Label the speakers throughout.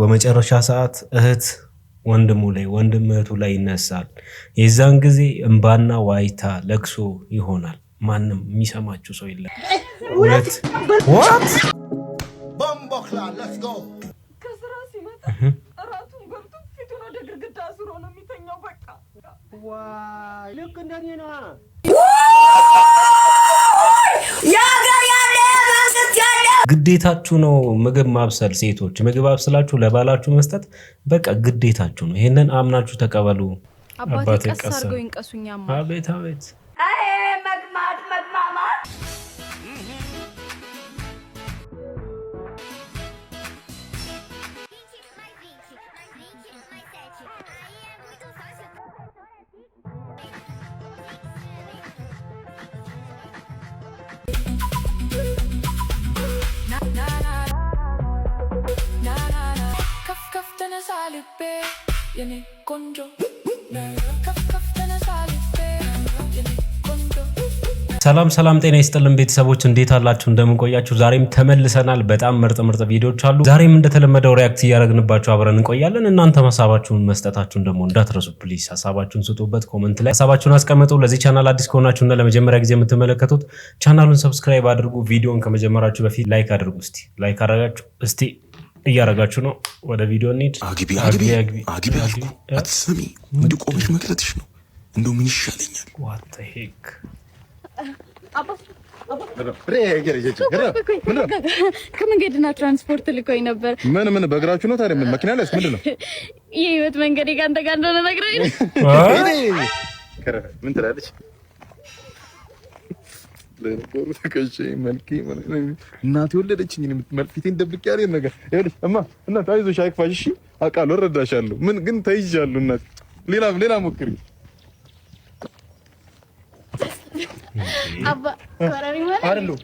Speaker 1: በመጨረሻ ሰዓት እህት ወንድሙ ላይ ወንድም እህቱ ላይ ይነሳል። የዛን ጊዜ እንባና ዋይታ ለቅሶ ይሆናል። ማንም የሚሰማችሁ ሰው የለም። እውነት ዋት ቦምቦክላ ሌትስ ጎ ከስራ ሲመጣ እራቱን በልቶ ፊቱን ወደ ግድግዳ አዙሮ ነው የሚተኛው። በቃ ዋይ ልክ እንደኔ ነው። ግዴታችሁ ነው ምግብ ማብሰል። ሴቶች ምግብ አብስላችሁ ለባላችሁ መስጠት በቃ ግዴታችሁ ነው። ይሄንን አምናችሁ ተቀበሉ።
Speaker 2: አባቴ ቀስ አድርገው ይንቀሱኛማ።
Speaker 1: አቤት አቤት
Speaker 3: መግማማት
Speaker 1: ሰላም ሰላም፣ ጤና ይስጥልን ቤተሰቦች፣ እንዴት አላችሁ? እንደምን ቆያችሁ? ዛሬም ተመልሰናል። በጣም ምርጥ ቪዲዮዎች አሉ። ዛሬም እንደተለመደው ሪአክት እያደረግንባችሁ አብረን እንቆያለን። እናንተ ሐሳባችሁን መስጠታችሁን ደግሞ እንዳትረሱ ፕሊዝ። ሐሳባችሁን ስጡበት፣ ኮሜንት ላይ ሐሳባችሁን አስቀምጡ። ለዚህ ቻናል አዲስ ከሆናችሁና ለመጀመሪያ ጊዜ የምትመለከቱት ቻናሉን ሰብስክራይብ አድርጉ። ቪዲዮን ከመጀመራችሁ በፊት ላይክ አድርጉ። ላይክ አደረጋችሁ? እያረጋችሁ ነው። ወደ ቪዲዮ እንሂድ።
Speaker 4: አግቢ አትሰሚ፣ እንድቆምሽ መቅረትሽ ነው። እንደው ምን ይሻለኛል?
Speaker 1: what the heck
Speaker 2: ከመንገድና ትራንስፖርት ልኮኝ ነበር።
Speaker 5: ምን በእግራችሁ ነው ታዲያ? ምን መኪና ላይ ምንድን ነው?
Speaker 2: የህይወት መንገዴ ካንተ ጋር እንደሆነ ነግረኝ።
Speaker 5: ምን ትላለች? ለነበሩ ተከሽ መልኪ እናቴ ወለደችኝ። ፊቴን ደብቄ ያለኝ ነገር ይኸውልሽ፣ እናት አይዞሽ፣ አይክፋሽ። እሺ አውቃለሁ፣ እረዳሻለሁ። ምን ግን ተይዣለሁ። እናት ሌላ ሞክሪ።
Speaker 2: አባ ወራሪ ማለት አይደለም።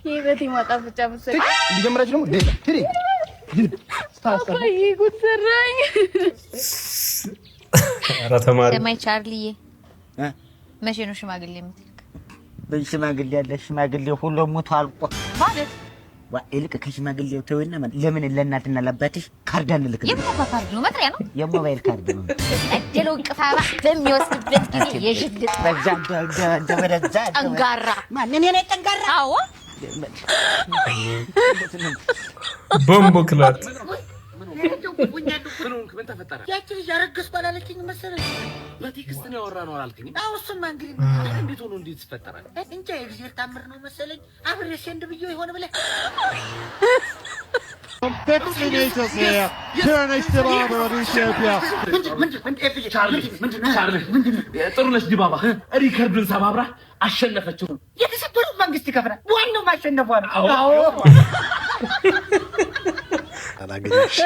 Speaker 2: የህይወት ማጣፈጫ መሰለኝ።
Speaker 5: ሊጀምራችሁ ነው ዴላ ትሪ
Speaker 2: አባ ይጉድ ሰራኝ።
Speaker 1: ኧረ ተማሪ
Speaker 3: ለማይ ቻርሊዬ መቼ ነው ሽማግሌ የምትልክ?
Speaker 6: በሽማግሌ ያለ ሽማግሌ ሁሉ ሞቶ አልቆ
Speaker 3: ማለት
Speaker 6: ይልቅ ከሽማግሌው ተወና ለምን ለእናትና ለአባትሽ ካርድ አንልክ?
Speaker 3: የሞባይል ካርድ ነው፣ መጥሪያ ነው፣
Speaker 6: የሞባይል ካርድ ነው።
Speaker 3: እደለው ቅፋባ በሚወስድበት ጊዜ የሽልጥ
Speaker 6: በዛ ደበረዛ
Speaker 3: ጠንጋራ ማን እኔ ነኝ ጠንጋራ? አዎ
Speaker 1: ቦምቦ ክላት
Speaker 6: ያቺ ልጅ አረገዝኩ አላለችኝ መሰለኝ።
Speaker 7: በቴክስት ነው ያወራነው አላልከኝም?
Speaker 6: አዎ እሱማ እንግዲህ
Speaker 7: እንዴት ሆኖ እንዴት ይፈጠራል?
Speaker 6: እንጃ የእግዚአብሔር ታምር ነው መሰለኝ። አብሬሽ እንድ ብዬው ይሆን ብለህ
Speaker 7: ጥሩነሽ ዲባባ ሪከርዱን ሰባብራ አሸነፈችው።
Speaker 6: የተሰበረው መንግስት ይከፍላል፣ ዋናው ማሸነፏ ነው። አዎ
Speaker 8: አላገኘሽ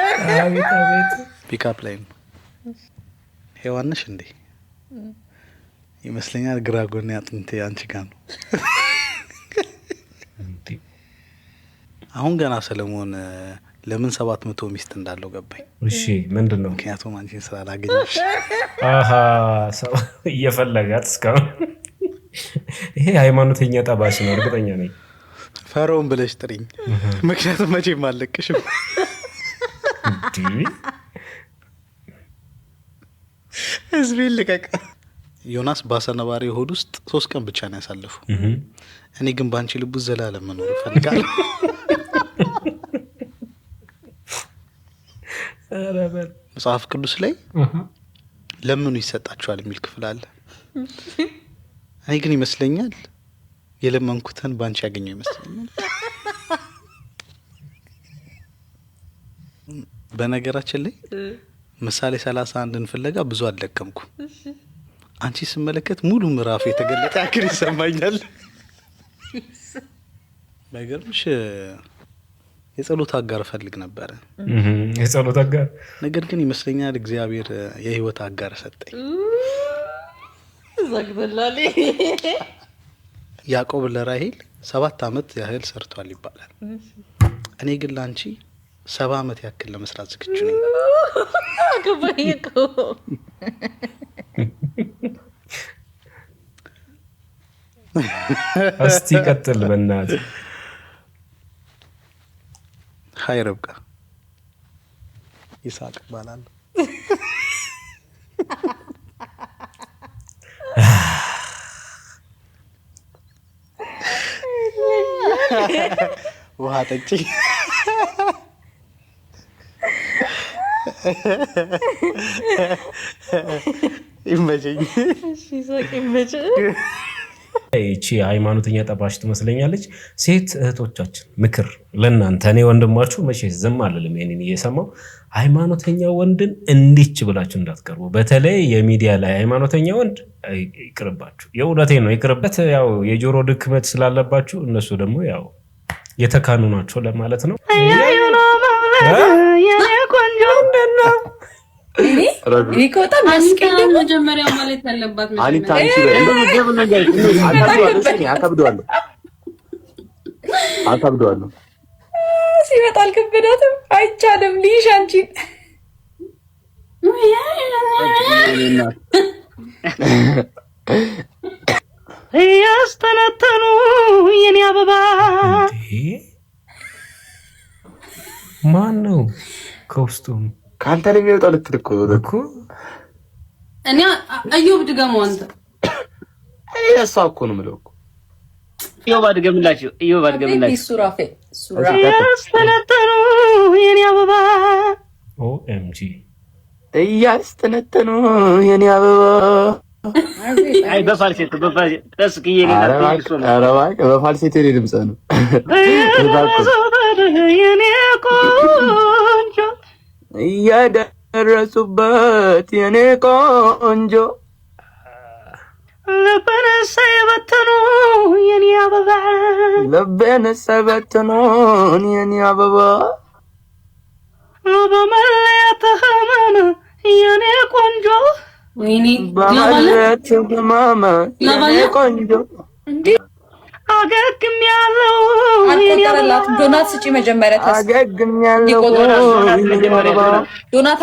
Speaker 8: አቤት ፒካፕ ላይ ነው። ሄዋን ነሽ እንዴ? ይመስለኛል ግራ ጎኔ አጥንቴ አንቺ ጋር ነው። አሁን ገና ሰለሞን ለምን 700 ሚስት እንዳለው ገባኝ።
Speaker 1: እሺ ምንድነው?
Speaker 8: ምክንያቱም አንቺን ስላላገኘሽ።
Speaker 1: ሰው እየፈለጋት እስካሁን። ይሄ ሃይማኖተኛ ጠባሽ ነው እርግጠኛ ነኝ።
Speaker 8: ፈሮን ብለሽ ጥሪኝ፣ ምክንያቱም መቼም አልለቅሽም። ህዝቤ ልቀቅ። ዮናስ ባሰነባሪ ሆድ ውስጥ 3 ቀን ብቻ ነው ያሳለፉ። እኔ ግን ባንቺ ልቡ ዘላለም መኖር እፈልጋለሁ። መጽሐፍ ቅዱስ ላይ ለምኑ ይሰጣችኋል የሚል ክፍል አለ። እኔ ግን ይመስለኛል የለመንኩትን ባንቺ ያገኘው ይመስለኛል። በነገራችን ላይ ምሳሌ 31ን ፍለጋ ብዙ አልደከምኩም። አንቺ ስመለከት ሙሉ ምዕራፍ የተገለጠ ያክል ይሰማኛል። ባይገርምሽ የጸሎት አጋር ፈልግ ነበር።
Speaker 1: የጸሎት አጋር
Speaker 8: ነገር ግን ይመስለኛል እግዚአብሔር የህይወት አጋር ሰጠኝ።
Speaker 3: ዘግበላሊ
Speaker 8: ያዕቆብ ለራሔል 7 ዓመት ያህል ሰርቷል ይባላል። እኔ ግን ላንቺ 7 ዓመት ያክል ለመስራት ዝግጁ ነኝ።
Speaker 3: አከባይኮ
Speaker 1: እስቲ ቀጥል በእናትህ።
Speaker 8: ሃይ ረብቃ ይሳቅ ይባላል። ውሃ ጠጪ። ይመቸኝ።
Speaker 2: እሺ ሳቅ ይመቸኝ።
Speaker 1: ይቺ ሃይማኖተኛ ጠባሽ ትመስለኛለች። ሴት እህቶቻችን ምክር ለእናንተ፣ እኔ ወንድማችሁ መቼ ዝም አልልም። ይሄንን እየሰማው ሃይማኖተኛ ወንድን እንዲች ብላችሁ እንዳትቀርቡ። በተለይ የሚዲያ ላይ ሃይማኖተኛ ወንድ ይቅርባችሁ። የእውነቴ ነው ይቅርበት። ያው የጆሮ ድክመት ስላለባችሁ እነሱ ደግሞ ያው የተካኑ ናቸው ለማለት ነው።
Speaker 2: መጀመሪያ ማለት ያለባት
Speaker 5: አከብደዋለሁ
Speaker 2: ሲመጣ አልከበዳትም። አይቻልም ልይሽ አንቺን
Speaker 6: ያስተነተኑ የኔ አበባ
Speaker 1: ማን ነው ከውስጡም
Speaker 5: ካንተ ነው የሚወጣው ልትል እኮ
Speaker 2: እኔ አዩብ ድገመው አንተ
Speaker 5: እሷ እኮ ነው የምለው እኮ
Speaker 6: እዮብ አድገምላችሁ
Speaker 2: ሱራፌ
Speaker 6: ያስተነተኑ የኔ አበባ
Speaker 1: ኦኤምጂ
Speaker 6: እያስተነተኑ የኔ አበባ አይ በፋልሴት ተስክዬ
Speaker 5: በፋልሴት የኔ ድምፅ ነው
Speaker 6: የኔ ቆንጆ እያደረሱበት የኔ ቆንጆ ልቤን ሳይበትኑ የኔ አበባ ልቤን ሳይበትኑ የኔ አበባ በመለያት ህመም የኔ ቆንጆ
Speaker 2: ወይኔ
Speaker 6: በመለያት ህመም የኔ ቆንጆ አገግም ያለው
Speaker 2: አቆጠረላት። ዶናት ስጪ መጀመሪያ
Speaker 6: አገግም ያለው
Speaker 2: ዶናት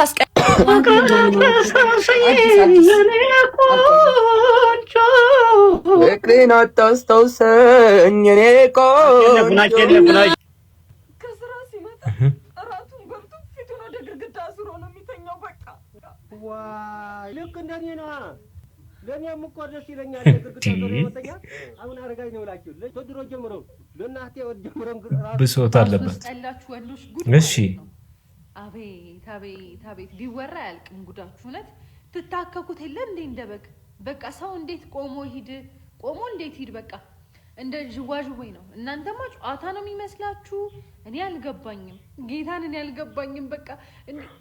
Speaker 6: ፍቅሬን አታስታውሰኝ የኔ ቆንጆ
Speaker 2: ከስራ ሲመጣ እራቱን በልቶ ፊቱን ወደ ግድግዳ አዙሮ ነው የሚተኛው። በቃ
Speaker 9: ዋይ ልክ እንደኔ ነው። ለኔም እኮ ደስ ይለኛል ግድግዳ ዙሮ መተኛ። አሁን አረጋኝ ነው ላችሁ ለድሮ ጀምሮ ለናቴ ወደ ጀምሮ
Speaker 1: ብሶት አለበት።
Speaker 2: ጠላችሁ ወንዶች ጉድ።
Speaker 1: እሺ
Speaker 2: አቤት አቤት አቤት ቢወራ ያልቅም ጉዳችሁ። እውነት ትታከኩት የለ እንዴ እንደበግ። በቃ ሰው እንዴት ቆሞ እንዴት ሂድ በቃ እንደ ዥዋዥዌ ነው። እናንተማ ጨዋታ ነው የሚመስላችሁ። እኔ አልገባኝም፣ ጌታን እኔ አልገባኝም። በቃ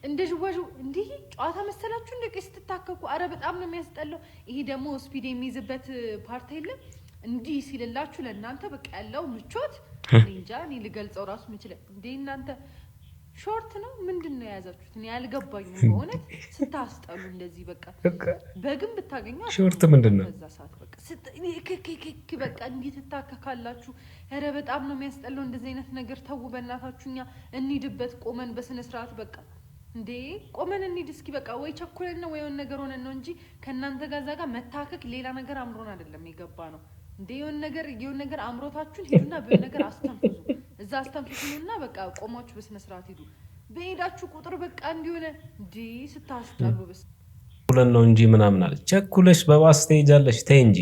Speaker 2: እንደ ዥዋዥዌ እንዲህ ጨዋታ መሰላችሁ እንደ ቀስ ትታከኩ። አረ በጣም ነው የሚያስጠላው። ይሄ ደግሞ ስፒድ የሚይዝበት ፓርት የለም እንዲህ ሲልላችሁ ለእናንተ በቃ ያለው ምቾት እንጃ እኔ ልገልጸው ራሱ ምችለው እንዴ እናንተ ሾርት ነው ምንድን ነው የያዛችሁት? እኔ አልገባኝም በእውነት ስታስጠሉ እንደዚህ በቃ በግን ብታገኙ
Speaker 1: ሾርት ምንድን ነው
Speaker 2: በዛ ሰዓት በቃ በቃ እንዲህ ትታከካላችሁ። ኧረ በጣም ነው የሚያስጠላው እንደዚህ አይነት ነገር። ተው በእናታችሁ እኛ እንሂድበት ቆመን በስነ ስርዓት በቃ እንዴ ቆመን እንሂድ እስኪ በቃ ወይ ቸኩለን ነው ወይ የሆነ ነገር ሆነን ነው እንጂ ከእናንተ ጋር እዛ ጋር መታከክ ሌላ ነገር አምሮን አይደለም የገባ ነው እንዴ። የሆነ ነገር አምሮታችሁን ሄዱና በሆነ ነገር አስተንፍሱ። እዛ አስተንፍሱና በቃ ቆማችሁ በስነ ስርዓት ሄዱ። በሄዳችሁ ቁጥር በቃ እንዲሆነ እንዴ ስታስጠሉ በስ
Speaker 1: ሁለን ነው እንጂ ምናምን አለች። ቸኩለሽ በባስ ትሄጃለሽ። ተይ እንጂ።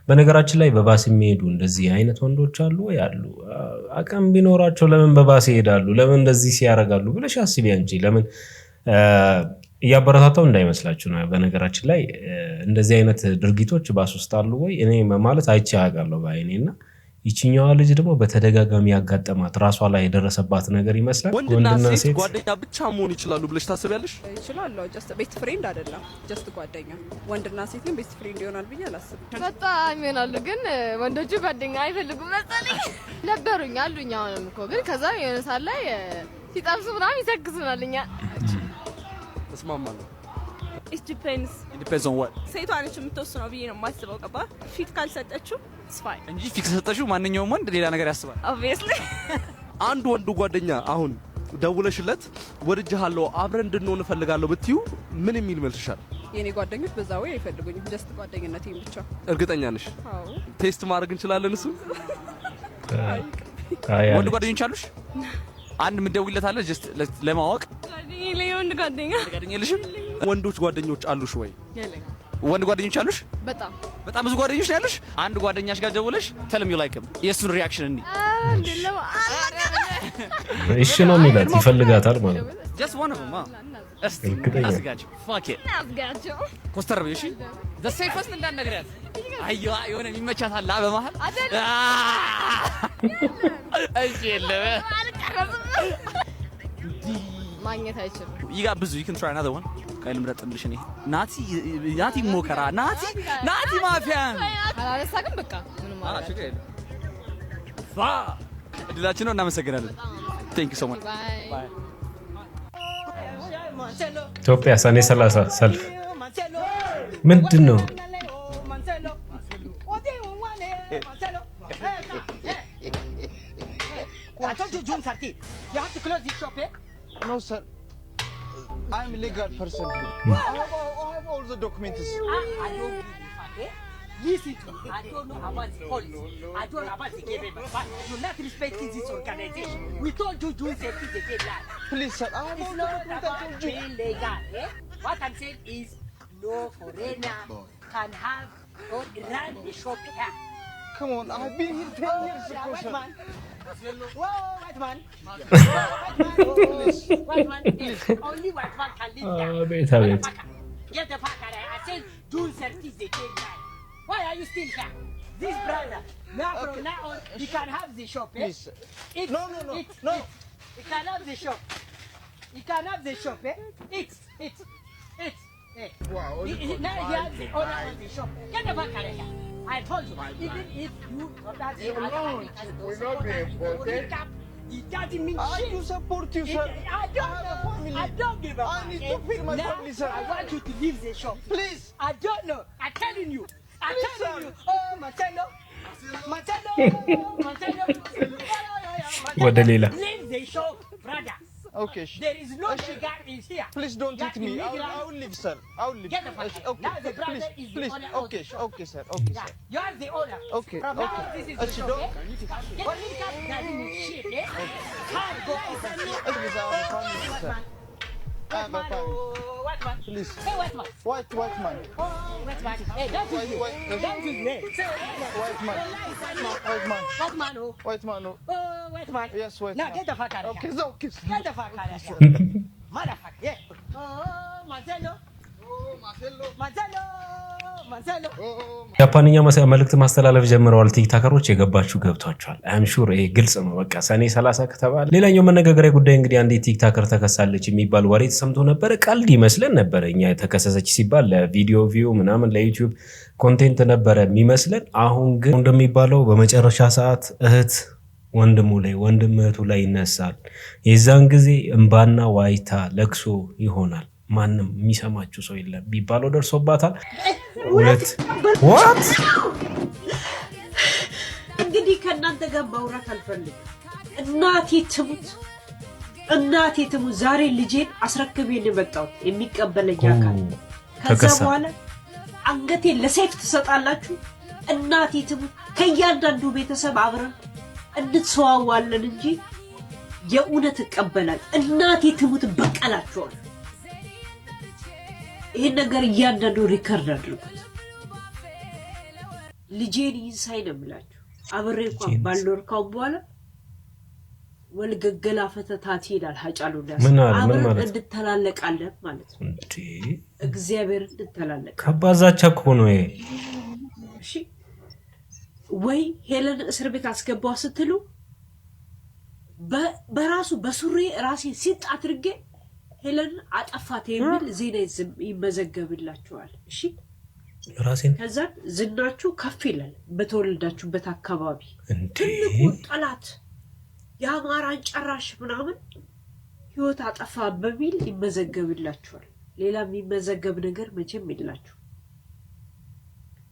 Speaker 1: በነገራችን ላይ በባስ የሚሄዱ እንደዚህ አይነት ወንዶች አሉ ወይ አሉ። አቅም ቢኖራቸው ለምን በባስ ይሄዳሉ? ለምን እንደዚህ ሲያረጋሉ ብለሽ አስቢ አንቺ። ለምን እያበረታታው እንዳይመስላችሁ ነው። በነገራችን ላይ እንደዚህ አይነት ድርጊቶች ባስ ውስጥ አሉ ወይ? እኔ ማለት አይቼ አውቃለሁ ባይኔና ይችኛዋ ልጅ ደግሞ በተደጋጋሚ ያጋጠማት ራሷ ላይ የደረሰባት ነገር ይመስላል።
Speaker 10: ወንድና ሴት ጓደኛ ብቻ መሆን ይችላሉ ብለሽ ታስቢያለሽ?
Speaker 11: ይችላሉ። ጀስት ቤስት ፍሬንድ አይደለም፣ ጀስት ጓደኛ። ወንድና ሴት ግን ቤስት ፍሬንድ ይሆናል ብዬ አላስብም።
Speaker 12: በጣም ይሆናሉ፣ ግን ወንዶቹ ጓደኛ አይፈልጉም መሰለኝ። ነበሩኝ አሉኝ። አሁንም እኮ ግን ከዛ የሆነ ሰዓት ላይ ሲጠብሱ ምናምን ይሰክሱናል። እኛ
Speaker 10: እስማማለሁ።
Speaker 11: It depends.
Speaker 10: It depends on what?
Speaker 11: ሴቷ ነች የምትወስነው ብዬ ነው የማስበው። ገባ ፊት ካልሰጠችው it's fine
Speaker 10: እንጂ ፊት ሰጠችው ማንኛውም ወንድ ሌላ ነገር ያስባል።
Speaker 11: obviously
Speaker 10: አንድ ወንዱ ጓደኛ አሁን ደውለሽለት ወድጄሃለሁ አብረን እንድንሆን እፈልጋለሁ ብትዩ ምን የሚል መልስሻል?
Speaker 11: የኔ ጓደኞች በዛ ወይ አይፈልጉኝም፣ ጀስት ጓደኝነቴን ብቻ።
Speaker 10: እርግጠኛ ነሽ?
Speaker 11: አዎ።
Speaker 10: ቴስት ማድረግ እንችላለን። እሱ ወንድ ጓደኞች አሉሽ? አንድ ምን ደውይለት አለ ጀስት ለማወቅ
Speaker 11: ጓደኛዬ ሊሆን
Speaker 12: ወንድ ጓደኛ
Speaker 10: የለሽም? ወንዶች ጓደኞች አሉሽ ወይ?
Speaker 12: የለኝ።
Speaker 10: ወንድ ጓደኞች አሉሽ?
Speaker 12: በጣም
Speaker 10: ብዙ ጓደኞች ነው ያሉሽ? አንድ ጓደኛሽ ጋር ደውለሽ ተልም ዩ ላይክ የሱን ሪአክሽን እንዴ?
Speaker 1: እሺ ነው የሚላት ይፈልጋታል ማለት ነው።
Speaker 10: just one of them እስቲ አስጋቸው fuck it
Speaker 12: አስጋቸው
Speaker 10: ኮስተር በይሽ the safest እንዳነግራት አይዋ የሆነ የሚመቻታል በመሃል እሺ የለም
Speaker 12: ማግኘት አይችልም።
Speaker 10: ይጋብዙ you can try another one ካይል ምረጥልሽ እኔ ናቲ ሞከራ ናቲ ማፊያን
Speaker 12: አላረሳ ግን በቃ ምንም ማለት
Speaker 10: ችግር የለም እድላችን ነው። እናመሰግናለን። thank you so much bye
Speaker 1: ኢትዮጵያ ሰኔ 30 ሰልፍ ምንድነው?
Speaker 9: I told you June 30. You have to close this shop, eh?
Speaker 13: No, sir. I'm a legal person. I have all the documents.
Speaker 9: I don't give a fuck, eh? Listen to me. I don't know about the police. I don't know about the government. But you're not respecting this organization. We told you June 30 the deadline.
Speaker 13: Please, sir. I have
Speaker 9: it's
Speaker 13: all
Speaker 9: not
Speaker 13: the documents.
Speaker 9: about being legal, eh? What I'm saying is no foreigner can have or run the shop here.
Speaker 13: Come on, I've been here 10 years ago,
Speaker 9: White
Speaker 13: sir.
Speaker 9: man. Whoa, white man. White man. Please. Only white man can live here.
Speaker 1: ቤት
Speaker 9: Get the fuck out of here. I said June 30 is the deadline. Why are you still here? This brother, now from now on, he can have the shop, eh?
Speaker 13: Please.
Speaker 9: No. He can have the shop. He can have the shop, eh? It's. Eh.
Speaker 13: Wow.
Speaker 9: Now he has the owner of the shop. Get the fuck out of here. I told you, even if you don't the
Speaker 13: will not be important.
Speaker 9: It doesn't mean
Speaker 13: I
Speaker 9: shit.
Speaker 13: do support you, sir.
Speaker 9: I don't give a fuck.
Speaker 13: I need to feed my
Speaker 9: now,
Speaker 13: family, sir.
Speaker 9: I want you to leave the shop.
Speaker 13: Please.
Speaker 9: I don't know. I'm telling you. Oh, Marcelo.
Speaker 1: ወደ ሌላ
Speaker 9: Leave the shop, brother.
Speaker 13: Okay.
Speaker 9: There is no legal in here.
Speaker 13: Please don't hit me. I will leave, sir. I will leave.
Speaker 9: Get the fuck out.
Speaker 13: Okay.
Speaker 9: Now the brother is the
Speaker 13: Please.
Speaker 9: owner of the shop.
Speaker 13: Okay, sir. Okay,
Speaker 9: Yeah,
Speaker 13: sir.
Speaker 9: you are the owner.
Speaker 13: Okay,
Speaker 9: From now
Speaker 13: okay.
Speaker 9: on, this is the shop, eh? Get the cat doesn't mean shit, eh? Can't go inside here.
Speaker 13: Please, I have a family, sir. I have a family.
Speaker 9: White man.
Speaker 13: Please.
Speaker 9: Hey, white man.
Speaker 13: White man.
Speaker 9: Oh, white man. Hey, don't use me. Don't use me. Say
Speaker 13: White man.
Speaker 9: White man.
Speaker 13: White man.
Speaker 9: White man, oh.
Speaker 13: White man.
Speaker 9: Oh, white man.
Speaker 13: Yes, white
Speaker 9: now
Speaker 13: man.
Speaker 9: get the fuck out of
Speaker 13: Okay,
Speaker 9: here.
Speaker 13: so okay.
Speaker 9: Get the fuck out of here. Motherfucker, yeah. Oh, Marcelo. Marcelo.
Speaker 1: ጃፓንኛ መልእክት ማስተላለፍ ጀምረዋል ቲክቶከሮች። የገባችሁ ገብቷቸዋል። አም ሹር ይሄ ግልጽ ነው። በቃ ሰኔ 30 ከተባለ ሌላኛው መነጋገሪያ ጉዳይ እንግዲህ አንዲት ቲክቶከር ተከሳለች የሚባል ወሬ ተሰምቶ ነበር። ቀልድ ይመስለን ነበር እኛ የተከሰሰች ሲባል ለቪዲዮ ቪው ምናምን ለዩቲዩብ ኮንቴንት ነበረ የሚመስለን። አሁን ግን እንደሚባለው በመጨረሻ ሰዓት እህት ወንድሙ ላይ ወንድም እህቱ ላይ ይነሳል። የዛን ጊዜ እንባና ዋይታ ለቅሶ ይሆናል። ማንም የሚሰማችሁ ሰው የለም ቢባለው ደርሶባታል። ሁለት what
Speaker 14: እንግዲህ ከእናንተ ጋር ማውራት አልፈልግም። እናቴ ትሙት ዛሬ ልጄን አስረክቤን የመጣሁት የሚቀበለኝ አካል ከዛ በኋላ አንገቴን ለሰይፍ ትሰጣላችሁ። እናቴ ትሙት ከእያንዳንዱ ቤተሰብ አብረን እንተዋዋለን እንጂ የእውነት እቀበላለሁ። እናቴ ትሙት በቀላችኋል። ይሄን ነገር እያንዳንዱ ሪከርድ አድርጉት። ልጄን ይንሳይ ነው የምላችሁ። አብሬ እንኳን ባልኖርካው በኋላ ወልገገላ ፈተታት ይላል ሀጫሉ ዳስ አብረን እንድተላለቃለን ማለት ነው። እግዚአብሔር እንድተላለቅ
Speaker 1: ከባዛቻ እኮ ነው ይሄ።
Speaker 14: እሺ ወይ ሄለን እስር ቤት አስገባው ስትሉ በራሱ በሱሪ ራሴ ሲጥ አድርጌ ሄለን አጠፋት የሚል ዜና ይመዘገብላችኋል። እሺ
Speaker 1: ራሴን
Speaker 14: ከዛ ዝናችሁ ከፍ ይላል። በተወለዳችሁበት አካባቢ ትልቁ ጠላት የአማራን ጨራሽ ምናምን ህይወት አጠፋ በሚል ይመዘገብላችኋል። ሌላ የሚመዘገብ ነገር መቼም የላችሁ።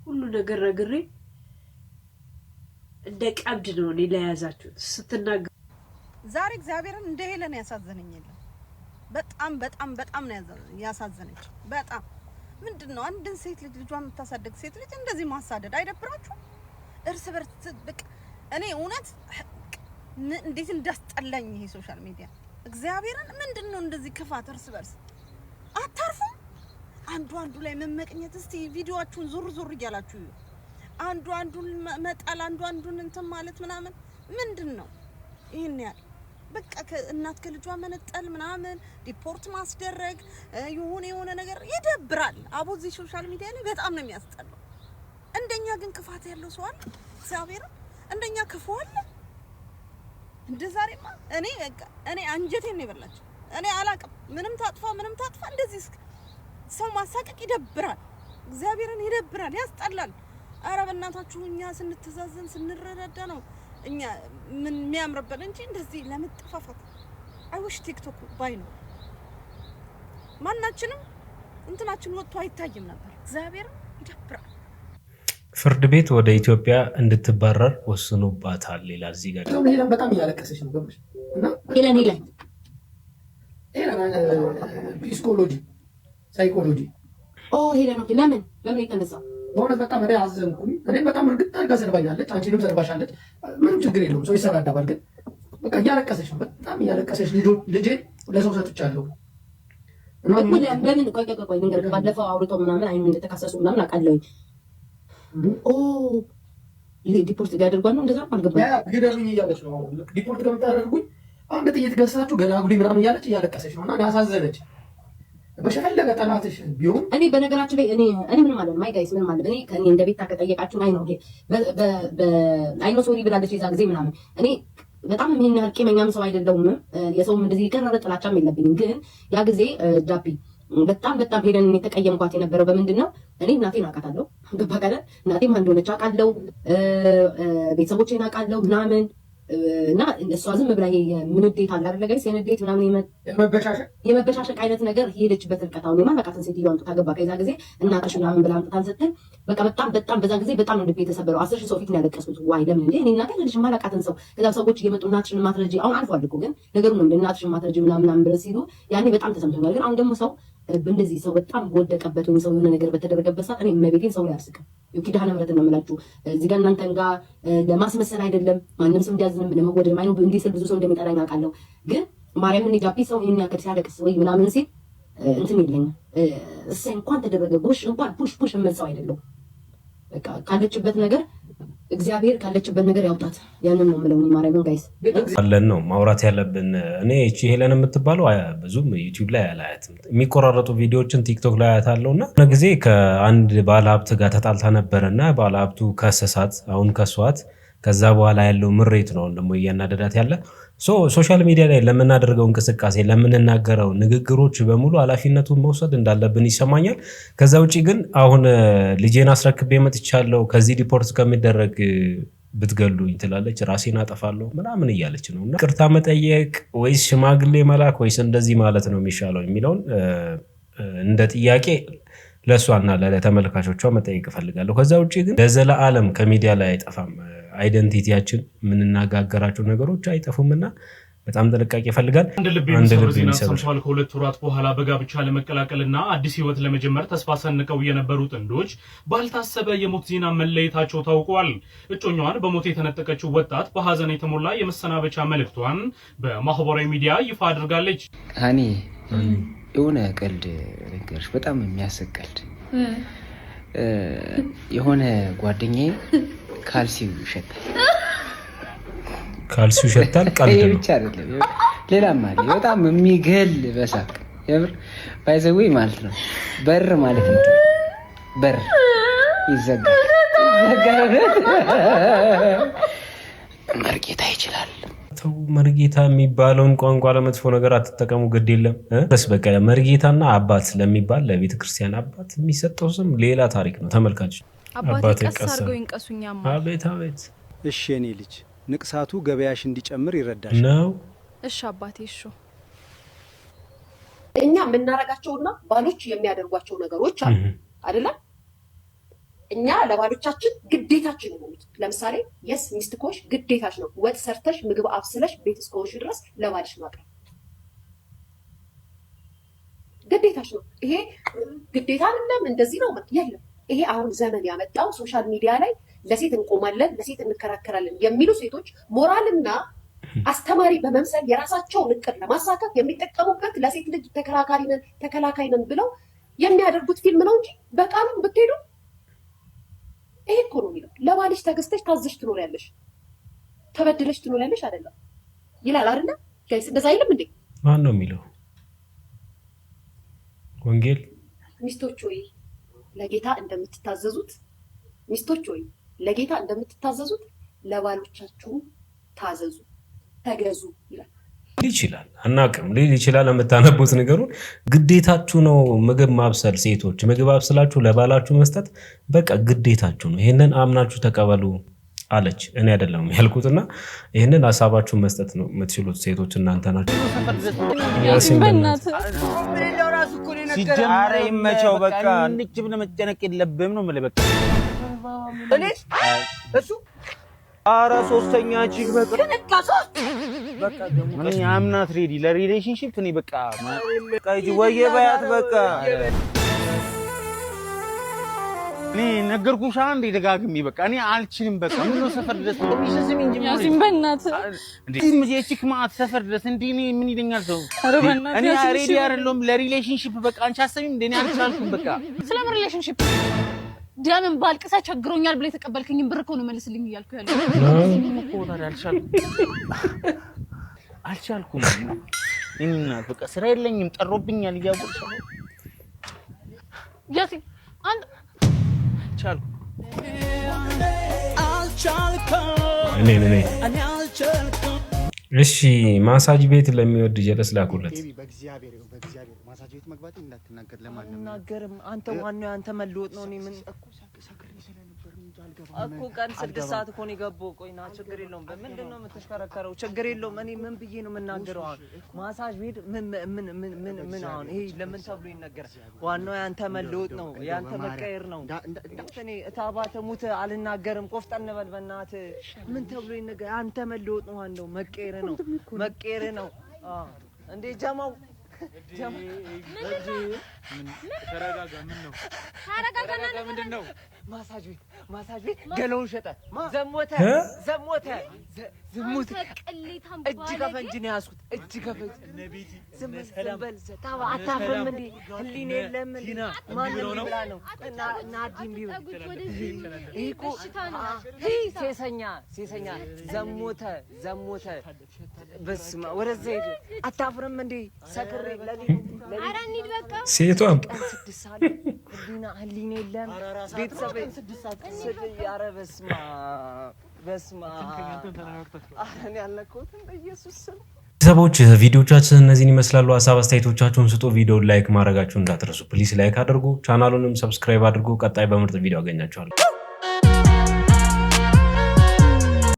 Speaker 14: ሁሉ ነገር ነግሬ እንደ ቀብድ ነው ለያዛችሁት ስትናገሩ።
Speaker 11: ዛሬ እግዚአብሔርን እንደ ሄለን ያሳዘነኝ የለም። በጣም ነው ያሳዘነች። በጣም ምንድነው አንድን ሴት ልጇን የምታሳደግ ሴት ልጅ እንደዚህ ማሳደድ አይደብራችሁ? እርስ በርስ በቃ እኔ እውነት እንዴት እንዳስጠላኝ ይሄ ሶሻል ሚዲያ እግዚአብሔርን ምንድነው እንደዚህ ክፋት እርስ በርስ አታርፉም? አንዱ ላይ መመቅኘት። እስቲ ቪዲዮአችሁን ዞር እያላችሁ አንዱን መጣል አንዱን እንትን ማለት ምናምን ምንድነው? ይሄን ያህል በቃ እናት ከልጇ መነጠል ምናምን ሪፖርት ማስደረግ የሆነ ነገር ይደብራል። አቦዚ ሶሻል ሚዲያ ላይ በጣም ነው የሚያስጠላው። እንደኛ ግን ክፋት ያለው ሰው አለ? እግዚአብሔር እንደኛ ክፉ አለ? እንደዛሬማ እኔ አንጀቴን ነው የበላቸው። እኔ አላቅም። ምንም ታጥፋ እንደዚህ ሰው ማሳቀቅ ይደብራል። እግዚአብሔርን ይደብራል፣ ያስጠላል። ኧረ በእናታችሁ እኛ ስንተዛዘን ስንረዳዳ ነው እኛ ምን የሚያምርበት እንጂ እንደዚህ ለመጠፋፋት አይውሽ ቲክቶክ ባይ ነው ማናችንም እንትናችን ወጥቶ አይታይም ነበር። እግዚአብሔርን ይደብራል።
Speaker 1: ፍርድ ቤት ወደ ኢትዮጵያ እንድትባረር ወስኖባታል ይላል እዚህ ጋር።
Speaker 15: ሄለን በጣም እያለቀሰች ነው ገባሽ? እና ሄለን ፒሲኮሎጂ ሳይኮሎጂ
Speaker 14: ሄለን ነው። ለምን የተነሳ
Speaker 15: በእውነት በጣም እኔ አዘንኩኝ። እኔም በጣም እርግጥ አድርጋ ሰድባኛለች፣ አንቺንም ሰድባሻለች። ምንም ችግር የለውም፣ ሰው ይሰዳደባል። ግን በቃ እያለቀሰች ነው፣ በጣም እያለቀሰች ልጄን ለሰው ሰጥቻለሁ።
Speaker 14: ለምን ቆይ ንገር። ባለፈው አውርተው ምናምን አይኑ እንደተካሰሱ ምናምን አውቃለሁኝ። ዲፖርት ሊያደርጓት ነው እንደዛ አልገባኝ።
Speaker 15: ግደሉኝ እያለች ነው። ዲፖርት ከምታደርጉኝ አንድ ጥይት ገዝታችሁ ገላጉሊ ምናምን እያለች እያለቀሰች ነው እና ያሳዘነች። በሸፈለገ ጠላትሽ ቢሆን
Speaker 14: እኔ በነገራችን ላይ እኔ ምን ማለት ማይ ጋይስ ምን ማለት እኔ ከእኔ እንደ ቤት ከጠየቃችሁ አይ ነው አይ ነው ሶሪ ብላለች የዛ ጊዜ ምናምን። እኔ በጣም ምን ያህል ቂመኛም ሰው አይደለሁም። የሰውም እንደዚህ የቀረረ ጥላቻም የለብኝም። ግን ያ ጊዜ ጃፒ በጣም ሄደን የተቀየምኳት የነበረው በምንድን ነው? እኔ እናቴን አውቃታለሁ፣ ገባ ካለ እናቴ ማን እንደሆነች አውቃለሁ፣ ቤተሰቦቼን አውቃለሁ ምናምን እና እሷ ዝም ብላ የምንዴት አለ አይደለ ጋይስ የንዴት ምናምን የመበሻሸቅ አይነት ነገር ሄደችበት ርቀት። አሁን የማላውቃትን ሴትዮ አምጥታ ገባ ከዛ ጊዜ እናትሽ ምናምን ብላ አምጥታን ስትል በቃ በጣም በዛ ጊዜ በጣም ነው ልቤ የተሰበረው። 10 ሺህ ሰው ፊት ነው ያለቀስኩት። ዋይ ለምን እንዴ እኔ እናቴ ልጅ የማላውቃትን ሰው ከዛ ሰዎች እየመጡ እናትሽን ማትረጂ አሁን አልፏል እኮ ግን ነገሩ ነው እናትሽን ማትረጂ ምናምን ብለው ሲሉ ያኔ በጣም ተሰምቶኛል። ግን አሁን ደግሞ ሰው እንደዚህ ሰው በጣም ወደቀበት ወይ ሰው የሆነ ነገር በተደረገበት ሰዓት እኔ መቤቴን ሰው ላይ አርስቅም። ኪዳነ ምሕረትን ነው የምላችሁ። እዚህ ጋር እናንተን ጋር ለማስመሰል አይደለም፣ ማንም ሰው እንዲያዝንም ለመወደድ ማይነው እንዲህ ስል ብዙ ሰው እንደሚጠላኝ አውቃለሁ። ግን ማርያምን ጃፒ ሰው ይሄን ያክል ሲያለቅስ ወይ ምናምን ሲል እንትን ይለኛል። እሰይ እንኳን ተደረገ ጎሽ እንኳን ፑሽ የምል አይደለም። በቃ ካለችበት ነገር እግዚአብሔር ካለችበት ነገር ያውጣት። ያንን ነው የምለው ማርያምን ጋይስ
Speaker 1: አለን ነው ማውራት ያለብን። እኔ እቺ ሄለን የምትባለው ብዙም ዩቲዩብ ላይ አላያትም። የሚቆራረጡ ቪዲዮዎችን ቲክቶክ ላይ አያታለሁና እና ጊዜ ከአንድ ባለሀብት ጋር ተጣልታ ነበረና ባለሀብቱ ከሰሳት። አሁን ከሷት ከዛ በኋላ ያለው ምሬት ነው ደግሞ እያናደዳት ያለ። ሶሻል ሚዲያ ላይ ለምናደርገው እንቅስቃሴ ለምንናገረው ንግግሮች በሙሉ ኃላፊነቱን መውሰድ እንዳለብን ይሰማኛል። ከዛ ውጪ ግን አሁን ልጄን አስረክቤ መጥቻለሁ ከዚህ ሪፖርት ከሚደረግ ብትገሉኝ ትላለች፣ ራሴን አጠፋለሁ ምናምን እያለች ነው። እና ቅርታ መጠየቅ ወይስ ሽማግሌ መላክ ወይስ እንደዚህ ማለት ነው የሚሻለው የሚለውን እንደ ጥያቄ ለእሷና ለተመልካቾቿ መጠየቅ እፈልጋለሁ። ከዛ ውጪ ግን ለዘለዓለም ከሚዲያ ላይ አይጠፋም። አይደንቲቲያችን የምንነጋገራቸው ነገሮች አይጠፉምና በጣም ጥንቃቄ ይፈልጋል።
Speaker 16: አንድ ልብ ዜና ሰምተዋል። ከሁለት ወራት በኋላ በጋብቻ ለመቀላቀልና አዲስ ህይወት ለመጀመር ተስፋ ሰንቀው የነበሩ ጥንዶች ባልታሰበ የሞት ዜና መለየታቸው ታውቋል። እጮኛዋን በሞት የተነጠቀችው ወጣት በሀዘን የተሞላ የመሰናበቻ መልእክቷን በማህበራዊ ሚዲያ ይፋ አድርጋለች።
Speaker 17: ሃኒ የሆነ ቀልድ ነገርሽ፣ በጣም የሚያስቀልድ የሆነ ጓደኛዬ ካልሲው ይሸታል። ቀልድ ነው ብቻ አይደለም፣ ሌላም አለ በጣም የሚገል በሳቅ የምር ባይዘዌ ማለት ነው። በር ማለት ነው፣ በር ይዘጋል። መርጌታ ይችላል።
Speaker 1: መርጌታ የሚባለውን ቋንቋ ለመጥፎ ነገር አትጠቀሙ፣ ግድ የለም በስ በቃ መርጌታና አባት ስለሚባል ለቤተ ክርስቲያን አባት የሚሰጠው ስም ሌላ ታሪክ ነው። ተመልካች
Speaker 18: አባቴ ቀስ አድርገው ይንቀሱኛማ።
Speaker 1: አቤት አቤት።
Speaker 19: እሺ የኔ ልጅ ንቅሳቱ ገበያሽ እንዲጨምር ይረዳሽ
Speaker 18: ነው። እሺ አባቴ። እሺ
Speaker 14: እኛ የምናረጋቸውና ባሎች የሚያደርጓቸው ነገሮች አሉ አይደለ? እኛ ለባሎቻችን ግዴታችን ነው። ለምሳሌ የስ ሚስት ኮሽ ግዴታሽ ነው ወጥ ሰርተሽ ምግብ አብስለሽ ቤት እስከሆንሽ ድረስ ለባልሽ ማቅረብ ግዴታሽ ነው። ይሄ ግዴታ አይደለም እንደዚህ ነው የለም። ይሄ አሁን ዘመን ያመጣው ሶሻል ሚዲያ ላይ ለሴት እንቆማለን ለሴት እንከራከራለን የሚሉ ሴቶች ሞራልና አስተማሪ በመምሰል የራሳቸውን እቅድ ለማሳካት የሚጠቀሙበት ለሴት ልጅ ተከላካይ ነን ብለው የሚያደርጉት ፊልም ነው እንጂ በቃሉም ብትሄዱ ይሄ እኮ ነው የሚለው። ለባልሽ ተገዝተሽ ታዘሽ ትኖሪያለሽ፣ ተበድለሽ ትኖሪያለሽ አይደለም ይላል አይደለ ጋይስ? እንደዛ አይልም እንዴ?
Speaker 1: ማን ነው የሚለው? ወንጌል።
Speaker 14: ሚስቶች ሆይ ለጌታ እንደምትታዘዙት ለባሎቻችሁ ታዘዙ፣ ተገዙ ይላል።
Speaker 1: ይችላል አናውቅም ሊል ይችላል። የምታነቡት ነገሩን ግዴታችሁ ነው። ምግብ ማብሰል፣ ሴቶች ምግብ አብስላችሁ ለባላችሁ መስጠት በቃ ግዴታችሁ ነው። ይሄንን አምናችሁ ተቀበሉ አለች። እኔ አይደለም ያልኩትና ይሄንን ሐሳባችሁን መስጠት ነው የምትችሉት ሴቶች እናንተ ናችሁ።
Speaker 20: ሲጀመር ይመቸው በቃ እንዴት ብለህ መጨነቅ የለብህም ነው የምልህ። በቃ
Speaker 9: እኔስ እሱ
Speaker 20: ኧረ ሶስተኛ ቺክ በቃ እኔ አም ናት ሬዲ ለሪሌሽንሺፕ እኔ በቃ ወየ በያት በቃ እኔ ነገርኩሽ አንዴ ደጋግሜ በቃ እኔ አልችልም። በቃ ምን ነው ሰፈር ድረስ ቆይሽስም እንጂ
Speaker 18: ያሲን በእናትህ
Speaker 20: እንዴ የቺክ ማት ሰፈር ድረስ እንዴ ምን ይለኛል ሰው? እኔ ሬዲ አይደለም ለሪሌሽንሺፕ በቃ አንቺ አሰሚም እንዴ እኔ አልቻልኩም። በቃ
Speaker 2: ስለ ሪሌሽንሺፕ ዲያምን ባልቅሳ ቸግሮኛል ብለ የተቀበልከኝን ብር እኮ ነው መልስልኝ እያልኩ ያለው።
Speaker 20: እኮ ታዲያ አልቻልኩም። እኔና በቃ ስራ የለኝም ጠሮብኛል እያወቅሽ
Speaker 2: ያሲን አንድ
Speaker 1: እሺ ማሳጅ ቤት ለሚወድ ጀለስ ላኩለት።
Speaker 19: በእግዚአብሔር ማሳጅ ቤት መግባት እንዳትናገር ለማንም
Speaker 9: እናገርም። አንተ ዋናው አንተ መልወጥ ነው። እኔ ምን እኮ ቀን 6 ሰዓት እኮ ነው የገባው። ቆይና ችግር የለውም። በምንድን ነው የምትሽከረከረው? ችግር የለውም። እኔ ምን ብዬ ነው የምናገረው? አሁን ማሳጅ ቤት ምን አሁን ይሄ ለምን ተብሎ ይነገራል? ዋናው ያንተ መለወጥ ነው፣ ያንተ መቀየር ነው። እኔ እታባተ ሙት አልናገርም። ቆፍጠን በል በእናትህ። ምን ተብሎ ይነገር? ያንተ መለወጥ ነው፣ ዋናው መቀየር ነው፣ መቀየር ነው። እንዴ ጀማው ተረጋጋ። ምን ነው ተረጋጋ? ምንድን ነው ማሳጅ ቤት ገለውን ሸጠ፣ ዘሞተ ዝሙት እጅ ከፈንጅ ነው ያዝኩት። እጅ ከፈንጅ ነቢቲ ሰላም ታባ አታፍርም እንዴ? ህሊና የለም እንዴ? ማን ብላ ነው ናዲም ቢው ይኮ ሴሰኛ ዘሞተ በስማ ወረዘ አታፍርም እንዴ? ሰክሬ ለሊት በቃ
Speaker 1: ሴቷም
Speaker 9: ህሊና የለም ቤተሰብ 6 ሰዓት ያረ በስማ አረን ያልነኩት በኢየሱስ ስም።
Speaker 1: ቤተሰቦች ቪዲዮቻችን እነዚህን ይመስላሉ። ሀሳብ አስተያየቶቻችሁን ስጡ። ቪዲዮውን ላይክ ማድረጋችሁን እንዳትረሱ ፕሊስ። ላይክ አድርጉ፣ ቻናሉንም ሰብስክራይብ አድርጉ። ቀጣይ በምርጥ ቪዲዮ አገኛችኋለሁ።